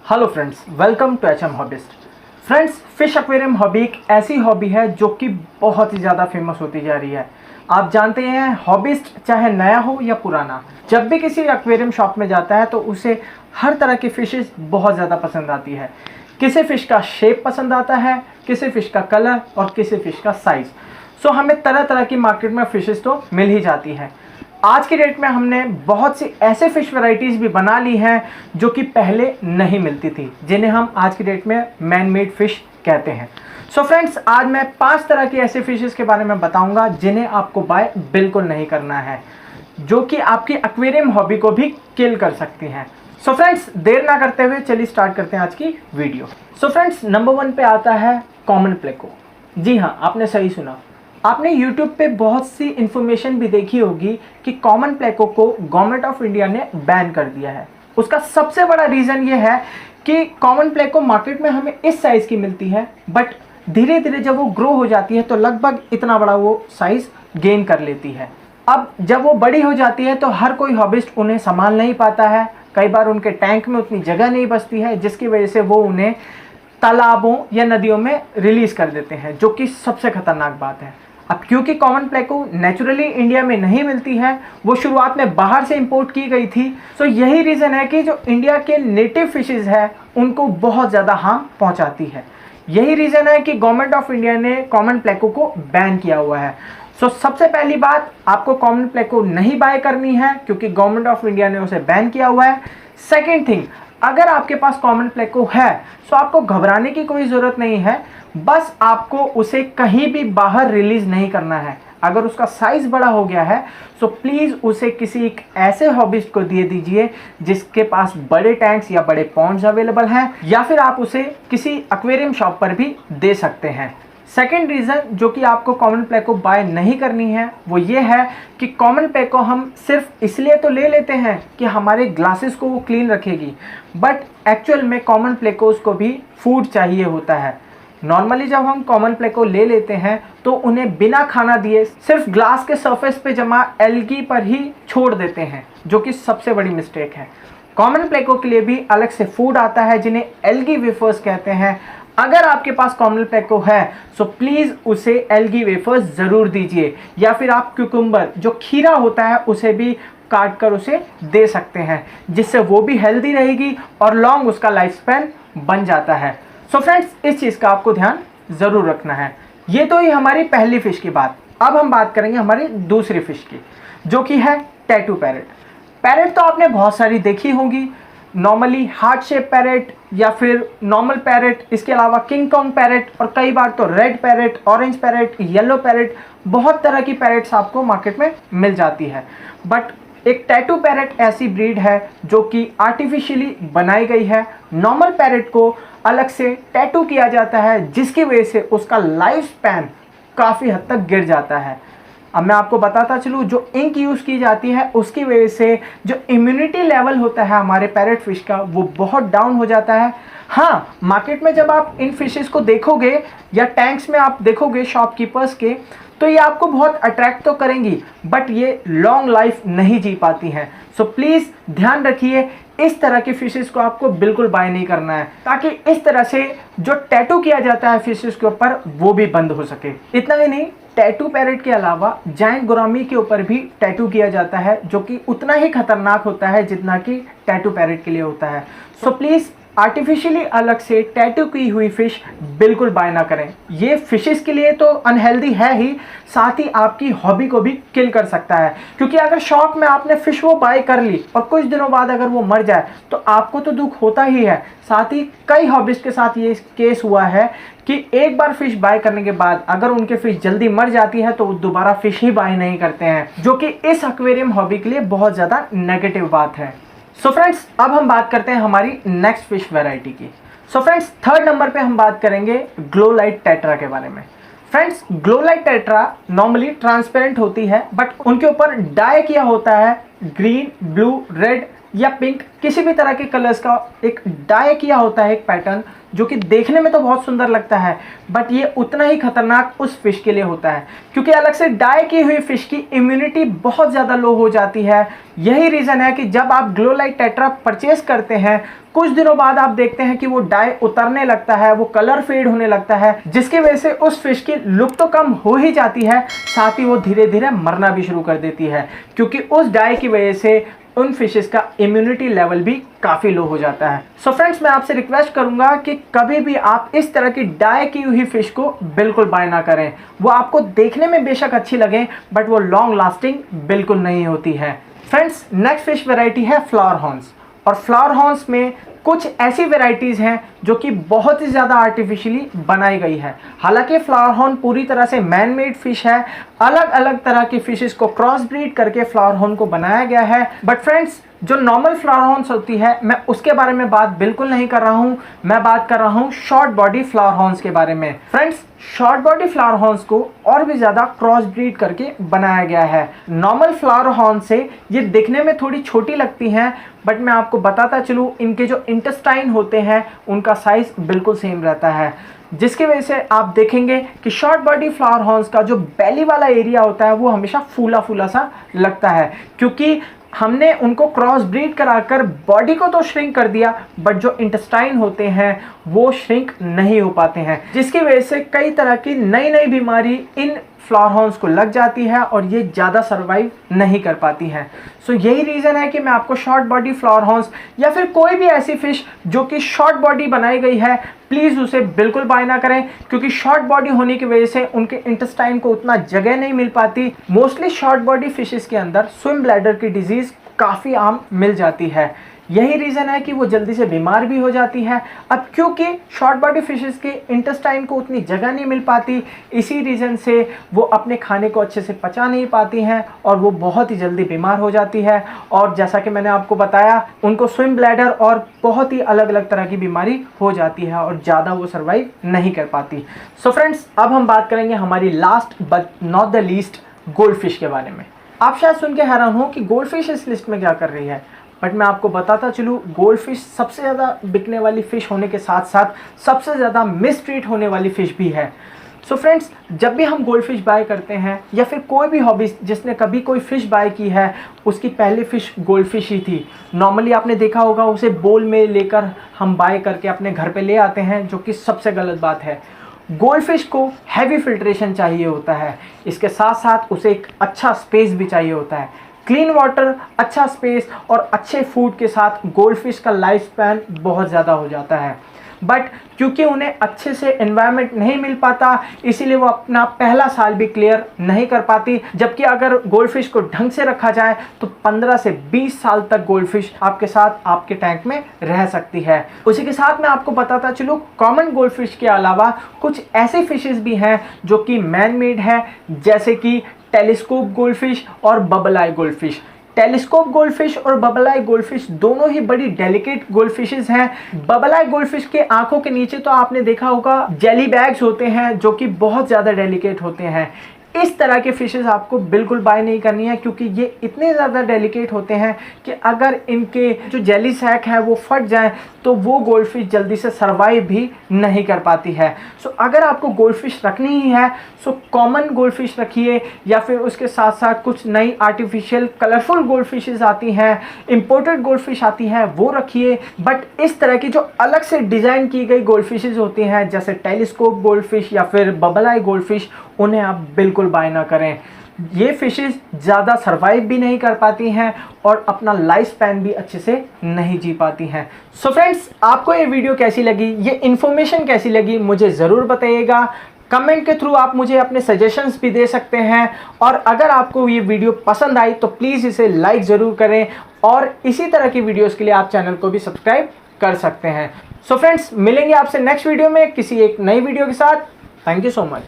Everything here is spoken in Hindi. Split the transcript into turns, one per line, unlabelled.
Hello friends, welcome to HM hobbyist. Friends, fish aquarium hobby एक ऐसी हॉबी है जो कि बहुत ही ज़्यादा फेमस होती जा रही है। आप जानते हैं, हॉबिस्ट चाहे नया हो या पुराना, जब भी किसी एक्वेरियम शॉप में जाता है तो उसे हर तरह की फिशेस बहुत ज़्यादा पसंद आती है। किसी फ़िश का शेप पसंद आता है, किसी फ़िश का कलर और किसी फ़िश का साइज़। सो हमें तरह तरह की मार्केट में फ़िशेस तो मिल ही जाती है। आज की डेट में हमने बहुत सी ऐसे फ़िश वैरायटीज़ भी बना ली हैं जो कि पहले नहीं मिलती थी, जिन्हें हम आज की डेट में मैन मेड फ़िश कहते हैं। सो फ्रेंड्स, आज मैं 5 तरह की ऐसे फ़िशेस के बारे में बताऊंगा जिन्हें आपको बाय बिल्कुल नहीं करना है, जो कि आपकी एक्वेरियम हॉबी को भी किल कर सकती हैं। सो फ्रेंड्स, देर ना करते हुए चलिए स्टार्ट करते हैं आज की वीडियो। सो फ्रेंड्स, नंबर 1 पे आता है कॉमन प्लेको। जी हाँ, आपने सही सुना। आपने YouTube पे बहुत सी इन्फॉर्मेशन भी देखी होगी कि कॉमन प्लेको को गवर्नमेंट ऑफ इंडिया ने बैन कर दिया है। उसका सबसे बड़ा रीज़न ये है कि कॉमन प्लेको मार्केट में हमें इस साइज़ की मिलती है, बट धीरे धीरे जब वो ग्रो हो जाती है तो लगभग इतना बड़ा वो साइज़ गेन कर लेती है। अब जब वो बड़ी हो जाती है तो हर कोई हॉबिस्ट उन्हें संभाल नहीं पाता है। कई बार उनके टैंक में उतनी जगह नहीं बचती है, जिसकी वजह से वो उन्हें तालाबों या नदियों में रिलीज़ कर देते हैं, जो कि सबसे खतरनाक बात है। अब क्योंकि कॉमन प्लेको नेचुरली इंडिया में नहीं मिलती है, वो शुरुआत में बाहर से इंपोर्ट की गई थी। सो यही रीज़न है कि जो इंडिया के नेटिव फिशेज़ है उनको बहुत ज़्यादा हार्म पहुंचाती है। यही रीज़न है कि गवर्नमेंट ऑफ इंडिया ने कॉमन प्लेको को बैन किया हुआ है। सो सबसे पहली बात, आपको कॉमन प्लेको नहीं बाय करनी है क्योंकि गवर्नमेंट ऑफ इंडिया ने उसे बैन किया हुआ है। सेकेंड थिंग, अगर आपके पास कॉमन प्लेको है तो आपको घबराने की कोई ज़रूरत नहीं है। बस आपको उसे कहीं भी बाहर रिलीज़ नहीं करना है। अगर उसका साइज़ बड़ा हो गया है तो प्लीज़ उसे किसी एक ऐसे हॉबिस्ट को दे दीजिए जिसके पास बड़े टैंक्स या बड़े पॉन्ड्स अवेलेबल हैं, या फिर आप उसे किसी एक्वेरियम शॉप पर भी दे सकते हैं। सेकेंड रीज़न जो कि आपको कॉमन प्लेको बाय नहीं करनी है वो ये है कि कॉमन प्लेको हम सिर्फ इसलिए तो ले लेते हैं कि हमारे ग्लासेस को वो क्लीन रखेगी, बट एक्चुअल में कॉमन प्लेकोस को भी फूड चाहिए होता है। नॉर्मली जब हम कॉमन प्लेको ले लेते हैं तो उन्हें बिना खाना दिए सिर्फ ग्लास के सरफेस पे जमा एल्गी पर ही छोड़ देते हैं, जो कि सबसे बड़ी मिस्टेक है। कॉमन प्लेको के लिए भी अलग से फूड आता है जिन्हें एल्गी वेफर्स कहते हैं। अगर आपके पास कॉमन प्लेको है तो प्लीज़ उसे एल्गी वेफर्स ज़रूर दीजिए, या फिर आप क्यूकम्बर जो खीरा होता है उसे भी काट कर उसे दे सकते हैं, जिससे वो भी हेल्दी रहेगी और लॉन्ग उसका लाइफ स्पैन बन जाता है। सो फ्रेंड्स, इस चीज़ का आपको ध्यान ज़रूर रखना है। ये तो ही हमारी पहली फ़िश की बात। अब हम बात करेंगे हमारी दूसरी फ़िश की, जो कि है टैटू पैरेट। पैरेट तो आपने बहुत सारी देखी होंगी, नॉर्मली हार्ट शेप पैरेट या फिर नॉर्मल पैरेट, इसके अलावा किंग कॉन्ग पैरेट, और कई बार तो red parrot, orange parrot, yellow parrot, बहुत तरह की पैरेट्स आपको मार्केट में मिल जाती है। बट एक टैटू पैरेट ऐसी ब्रीड है जो कि आर्टिफिशियली बनाई गई है। नॉर्मल पैरेट को अलग से टैटू किया जाता है, जिसकी वजह से उसका लाइफ स्पैन काफ़ी हद तक गिर जाता है। अब मैं आपको बताता चलूँ, जो इंक यूज़ की जाती है उसकी वजह से जो इम्यूनिटी लेवल होता है हमारे पैरेट फिश का वो बहुत डाउन हो जाता है। हाँ, मार्केट में जब आप इन फिशेस को देखोगे या टैंक्स में आप देखोगे शॉपकीपर्स के, तो ये आपको बहुत अट्रैक्ट तो करेंगी, बट ये लॉन्ग लाइफ नहीं जी पाती हैं। सो प्लीज़ ध्यान रखिए, इस तरह के फिशेस को आपको बिल्कुल बाय नहीं करना है, ताकि इस तरह से जो टैटू किया जाता है फिशेस के ऊपर वो भी बंद हो सके। इतना ही नहीं, टैटू पैरेट के अलावा जायंट गोरामी के ऊपर भी टैटू किया जाता है, जो कि उतना ही खतरनाक होता है जितना कि टैटू पैरेट के लिए होता है। सो प्लीज़ आर्टिफिशियली अलग से टैटू की हुई फ़िश बिल्कुल बाय ना करें। ये फिशेस के लिए तो अनहेल्दी है ही, साथ ही आपकी हॉबी को भी किल कर सकता है। क्योंकि अगर शौक में आपने फ़िश वो बाय कर ली और कुछ दिनों बाद अगर वो मर जाए तो आपको तो दुख होता ही है। साथ ही कई हॉबिस्ट के साथ ये केस हुआ है कि एक बार फ़िश बाय करने के बाद अगर उनके फ़िश जल्दी मर जाती है तो वो दोबारा फ़िश ही बाय नहीं करते हैं, जो कि इस एक्वेरियम हॉबी के लिए बहुत ज़्यादा नेगेटिव बात है। सो फ्रेंड्स, अब हम बात करते हैं हमारी नेक्स्ट फिश वैरायटी की। सो फ्रेंड्स, थर्ड नंबर पे हम बात करेंगे ग्लो लाइट टेट्रा के बारे में। Friends, glow light tetra normally transparent होती है, बट उनके ऊपर डाई किया होता है ग्रीन, ब्लू, रेड या पिंक, किसी भी तरह के कलर्स का एक डाई किया होता है एक पैटर्न, जो कि देखने में तो बहुत सुंदर लगता है, बट ये उतना ही खतरनाक उस फिश के लिए होता है, क्योंकि अलग से डाई की हुई फिश की इम्यूनिटी बहुत ज़्यादा लो हो जाती है। यही रीज़न है कि जब आप ग्लो लाइट टेट्रा परचेज करते हैं, कुछ दिनों बाद आप देखते हैं कि वो डाई उतरने लगता है, वो कलर फेड होने लगता है, जिसकी वजह से उस फिश की लुक तो कम हो ही जाती है, साथ ही वो धीरे धीरे मरना भी शुरू कर देती है, क्योंकि उस डाई की वजह से उन फिशेस का इम्यूनिटी लेवल भी काफ़ी लो हो जाता है। सो फ्रेंड्स, मैं आपसे रिक्वेस्ट करूंगा कि कभी भी आप इस तरह की डाई की हुई फिश को बिल्कुल बाय ना करें। वो आपको देखने में बेशक अच्छी लगे, बट वो लॉन्ग लास्टिंग बिल्कुल नहीं होती है। फ्रेंड्स, नेक्स्ट फिश वेराइटी है फ्लावर हॉर्न्स, और फ्लावर हॉर्न्स में कुछ ऐसी वेराइटीज़ हैं जो कि बहुत ही ज़्यादा आर्टिफिशियली बनाई गई है। हालांकि फ्लावर हॉर्न पूरी तरह से मैन मेड फिश है, अलग अलग तरह की फिशेस को क्रॉस ब्रीड करके फ्लावर हॉर्न को बनाया गया है। बट फ्रेंड्स, जो नॉर्मल फ्लावर हॉर्न्स होती है, मैं उसके बारे में बात बिल्कुल नहीं कर रहा हूँ। मैं बात कर रहा हूँ शॉर्ट बॉडी फ्लावर हॉर्न्स के बारे में। Friends, short body flower horns को और भी ज़्यादा क्रॉस ब्रीड करके बनाया गया है। नॉर्मल फ्लावर हॉर्न से ये दिखने में थोड़ी छोटी लगती हैं, बट मैं आपको बताता चलूँ, इनके जो इंटेस्टाइन होते हैं उनका साइज बिल्कुल सेम रहता है, जिसकी वजह से आप देखेंगे कि शॉर्ट बॉडी फ्लावर हॉर्न्स का जो बेली वाला एरिया होता है वो हमेशा फूला फूला सा लगता है, क्योंकि हमने उनको क्रॉस ब्रीड कराकर बॉडी को तो श्रिंक कर दिया, बट जो इंटेस्टाइन होते हैं वो श्रिंक नहीं हो पाते हैं, जिसकी वजह से कई तरह की नई नई बीमारी इन फ्लावर हॉर्न्स को लग जाती है और ये ज़्यादा सर्वाइव नहीं कर पाती हैं। सो यही रीज़न है कि मैं आपको शॉर्ट बॉडी फ्लावर हॉर्न्स या फिर कोई भी ऐसी फिश जो कि शॉर्ट बॉडी बनाई गई है, प्लीज़ उसे बिल्कुल बाय ना करें, क्योंकि शॉर्ट बॉडी होने की वजह से उनके इंटेस्टाइन को उतना जगह नहीं मिल पाती। मोस्टली शॉर्ट बॉडी फिशेस के अंदर स्विम ब्लैडर की डिजीज़ काफ़ी आम मिल जाती है। यही रीज़न है कि वो जल्दी से बीमार भी हो जाती है। अब क्योंकि शॉर्ट बॉडी फिशेस के इंटेस्टाइन को उतनी जगह नहीं मिल पाती, इसी रीज़न से वो अपने खाने को अच्छे से पचा नहीं पाती हैं और वो बहुत ही जल्दी बीमार हो जाती है। और जैसा कि मैंने आपको बताया, उनको स्विम ब्लैडर और बहुत ही अलग अलग तरह की बीमारी हो जाती है और ज़्यादा वो सर्वाइव नहीं कर पाती। सो फ्रेंड्स, अब हम बात करेंगे हमारी last but not the least gold fish के बारे में। आप शायद सुन के हैरान हो कि गोल्ड फिश इस लिस्ट में क्या कर रही है, बट मैं आपको बताता चलूँ, गोल्ड फिश सबसे ज़्यादा बिकने वाली फ़िश होने के साथ साथ सबसे ज़्यादा मिसट्रीट होने वाली फ़िश भी है। सो फ्रेंड्स, जब भी हम गोल्ड फिश बाय करते हैं या फिर कोई भी हॉबी जिसने कभी कोई फ़िश बाय की है, उसकी पहली फ़िश गोल्ड फिश ही थी। नॉर्मली आपने देखा होगा, उसे बोल में लेकर हम बाय करके अपने घर पे ले आते हैं, जो कि सबसे गलत बात है। गोल्ड फिश को हैवी फिल्ट्रेशन चाहिए होता है, इसके साथ साथ उसे एक अच्छा स्पेस भी चाहिए होता है। क्लीन वाटर, अच्छा स्पेस और अच्छे फूड के साथ गोल्ड फिश का लाइफ स्पैन बहुत ज़्यादा हो जाता है। बट क्योंकि उन्हें अच्छे से एनवायरनमेंट नहीं मिल पाता, इसीलिए वो अपना पहला साल भी क्लियर नहीं कर पाती। जबकि अगर गोल्ड फिश को ढंग से रखा जाए तो 15 से 20 साल तक गोल्ड फिश आपके साथ आपके टैंक में रह सकती है। उसी के साथ मैं आपको बताता चलूँ, कॉमन गोल्ड फिश के अलावा कुछ ऐसे फिशेस भी हैं जो कि मैन मेड है, जैसे कि टेलीस्कोप गोल्ड फिश और bubble eye goldfish. Telescope goldfish और बबल आई गोल्ड फिश दोनों ही बड़ी डेलिकेट गोल्ड फिशेस हैं। बबल आई गोल्ड फिश के आंखों के नीचे तो आपने देखा होगा जेली बैग्स होते हैं, जो कि बहुत ज़्यादा डेलिकेट होते हैं। इस तरह के फिशेस आपको बिल्कुल बाय नहीं करनी है, क्योंकि ये इतने ज़्यादा डेलिकेट होते हैं कि अगर इनके जो जेली सैक है वो फट जाए तो वो गोल्ड फिश जल्दी से सर्वाइव भी नहीं कर पाती है। सो अगर आपको गोल्ड फिश रखनी ही है, सो कॉमन गोल्ड फिश रखिए, या फिर उसके साथ साथ कुछ नई आर्टिफिशियल कलरफुल गोल्ड फिशेस आती हैं, इंपोर्टेड गोल्ड फिश आती हैं, वो रखिए। बट इस तरह की जो अलग से डिज़ाइन की गई गोल्ड फिशेस होती हैं, जैसे टेलीस्कोप गोल्ड फिश या फिर बबल आई गोल्ड फिश, उन्हें आप बिल्कुल बाय ना करें। ये फिशेस ज़्यादा सर्वाइव भी नहीं कर पाती हैं और अपना लाइफ स्पैन भी अच्छे से नहीं जी पाती हैं। सो फ्रेंड्स, आपको ये वीडियो कैसी लगी, ये इन्फॉर्मेशन कैसी लगी, मुझे ज़रूर बताइएगा। कमेंट के थ्रू आप मुझे अपने सजेशंस भी दे सकते हैं, और अगर आपको ये वीडियो पसंद आई तो प्लीज़ इसे लाइक ज़रूर करें, और इसी तरह की वीडियोज़ के लिए आप चैनल को भी सब्सक्राइब कर सकते हैं। सो फ्रेंड्स, मिलेंगे आपसे नेक्स्ट वीडियो में किसी एक नई वीडियो के साथ। Thank you so much.